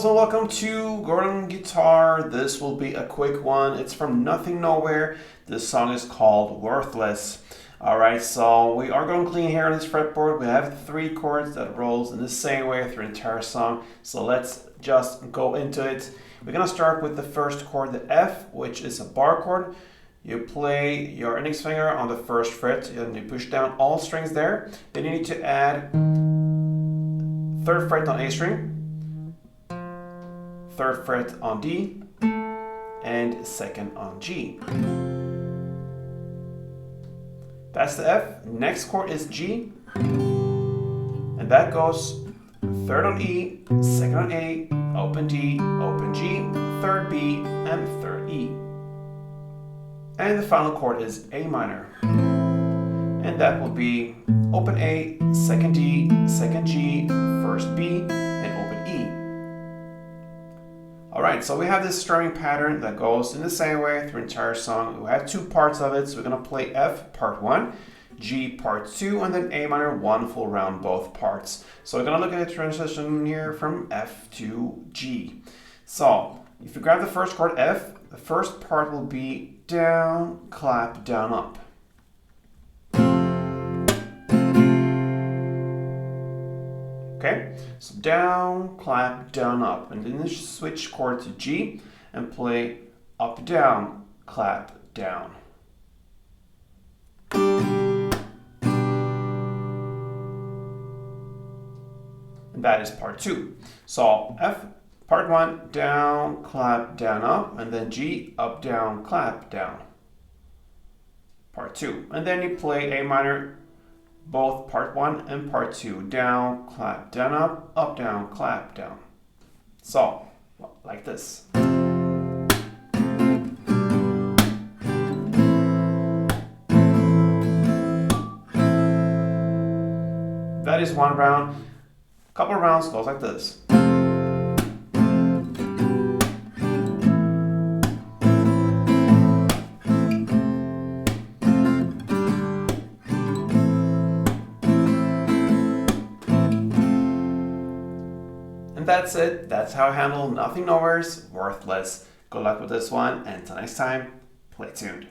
girls, and welcome to Gordon Guitar. This will be a quick one. It's from Nothing Nowhere. This song is called Worthless. Alright, so we are going clean here on this fretboard. We have 3 chords that rolls in the same way through the entire song. So let's just go into it. We're going to start with the first chord, the F, which is a bar chord. You play your index finger on the first fret and you push down all strings there. Then you need to add 3rd fret on A string, 3rd fret on D, and 2nd on G. That's the F. Next chord is G, and that goes 3rd on E, 2nd on A, open D, open G, 3rd B, and 3rd E. And the final chord is A minor, and that will be open A, 2nd D, 2nd G, 1st B, and open E. Alright, so we have this strumming pattern that goes in the same way through the entire song. We have 2 parts of it, so we're going to play F part 1, G part 2, and then A minor 1 full round both parts. So we're going to look at the transition here from F to G. So if you grab the first chord F, the first part will be down, clap, down, up. Okay, so down, clap, down, up. And then you switch chord to G and play up, down, clap, down. And that is part 2. So F, part 1, down, clap, down, up. And then G, up, down, clap, down. Part 2. And then you play A minor, both part 1 and part 2. Down, clap, down, up, down, clap, down. So, like this. That is 1 round. A couple of rounds goes like this. And that's it. That's how I handle Nothing Nowhere's Worthless. Good luck with this one, and until next time, play tuned.